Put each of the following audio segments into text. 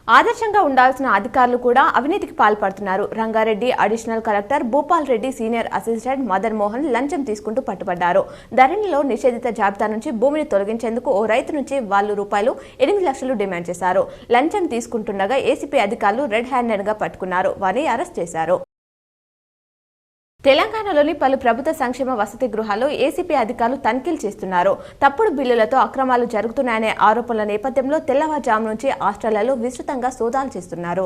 ఆదర్శంగా ఉండాల్సిన అధికారులు కూడా అవినీతికి పాల్పడుతున్నారు. Rangareddy additional collector Bhupal Reddy senior assistant Madan Mohan లంచం తీసుకుంటూ పట్టుబడ్డారు. ధరణిలో నిషేధిత జాబితా నుంచి భూమిని తొలగించేందుకు ఓ రైతు నుంచి రూపాయలు 8 లక్షలు డిమాండ్ చేశారు. లంచం తీసుకుంటుండగా ఏసీపీ అధికారులు రెడ్ హ్యాండెడ్ గా పట్టుకున్నారు. వారిని అరెస్ట్ చేశారు. తెలంగాణలోని పలు ప్రభుత్వ సంక్షేమ వసతి గృహాల్లో ఏసీపీ అధికారులు తనిఖీలు చేస్తున్నారు. తప్పుడు బిల్లులతో అక్రమాలు జరుగుతున్నాయనే ఆరోపణల నేపథ్యంలో తెల్లవారుజాము నుంచి హాస్టళ్లలో విస్తృతంగా సోదాలు చేస్తున్నారు.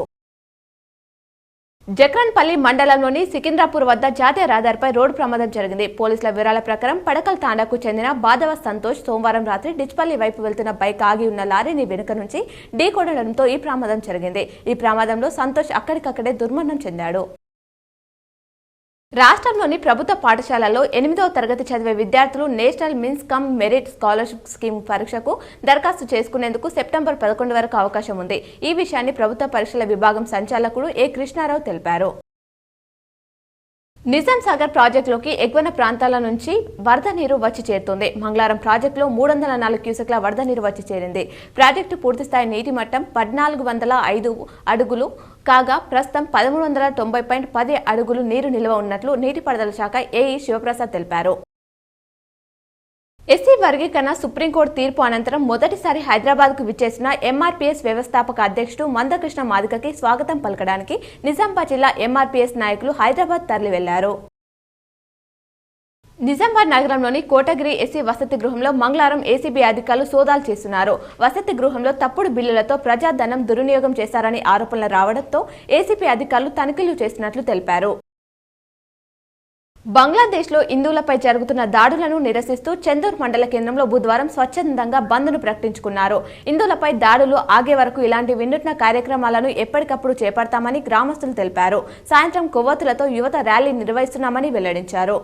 జక్రన్పల్లి మండలంలోని సికింద్రాపూర్ వద్ద జాతీయ రహదారిపై రోడ్డు ప్రమాదం జరిగింది. పోలీసుల వివరాల ప్రకారం పడకల్ తాండాకు చెందిన బాదవ సంతోష్ సోమవారం రాత్రి డిచ్పల్లి వైపు వెళ్తున్న బైక్ ఆగి ఉన్న లారీని వెనుక నుంచి ఢీకొనడంతో ఈ ప్రమాదం జరిగింది. ఈ ప్రమాదంలో సంతోష్ అక్కడికక్కడే దుర్మరణం చెందాడు. రాష్ట్రంలోని ప్రభుత్వ పాఠశాలల్లో 8వ తరగతి చదివే విద్యార్థులు national means come merit scholarship scheme పరీక్షకు దరఖాస్తు చేసుకునేందుకు సెప్టెంబర్ 11 వరకు అవకాశం ఉంది. ఈ విషయాన్ని ప్రభుత్వ పరీక్షల విభాగం సంచాలకుడు ఏ కృష్ణారావు తెలిపారు. నిజాం సాగర్ ప్రాజెక్టులోకి ఎగువన ప్రాంతాల నుంచి వరద నీరు వచ్చి చేరుతోంది. మంగళవారం ప్రాజెక్టులో 304 క్యూసెక్ల వరద నీరు వచ్చి చేరింది. ప్రాజెక్టు పూర్తిస్థాయి నీటి మట్టం 1405 అడుగులు కాగా ప్రస్తుతం 1390.10 అడుగులు నీరు నిల్వ ఉన్నట్లు నీటిపారుదల శాఖ ఏఈ శివప్రసాద్ తెలిపారు. ఎస్సీ వర్గీకరణ సుప్రీంకోర్టు తీర్పు అనంతరం మొదటిసారి హైదరాబాద్కు విచ్చేసిన ఎంఆర్పీఎస్ వ్యవస్థాపక అధ్యక్షుడు మందకృష్ణ మాదిగకి స్వాగతం పలకడానికి నిజామాబాద్ జిల్లా ఎంఆర్పీఎస్ నాయకులు హైదరాబాద్ తరలి వెళ్లారు. నిజామాబాద్ నగరంలోని కోటగిరి ఎస్సీ వసతి గృహంలో మంగళవారం ఏసీబీ అధికారులు సోదాలు చేస్తున్నారు. వసతి గృహంలో తప్పుడు బిల్లులతో ప్రజాధనం దుర్వినియోగం చేశారని ఆరోపణలు రావడంతో ఏసీబీ అధికారులు తనిఖీలు చేస్తున్నట్లు తెలిపారు. బంగ్లాదేశ్లో హిందువులపై జరుగుతున్న దాడులను నిరసిస్తూ చెందూర్ మండల కేంద్రంలో బుధవారం స్వచ్ఛందంగా బంద్ను ప్రకటించుకున్నారు. హిందువులపై దాడులు ఆగే వరకు ఇలాంటి వినూత్న కార్యక్రమాలను ఎప్పటికప్పుడు చేపడతామని గ్రామస్తులు తెలిపారు. సాయంత్రం కొవ్వొత్తులతో యువత ర్యాలీ నిర్వహిస్తున్నామని వెల్లడించారు.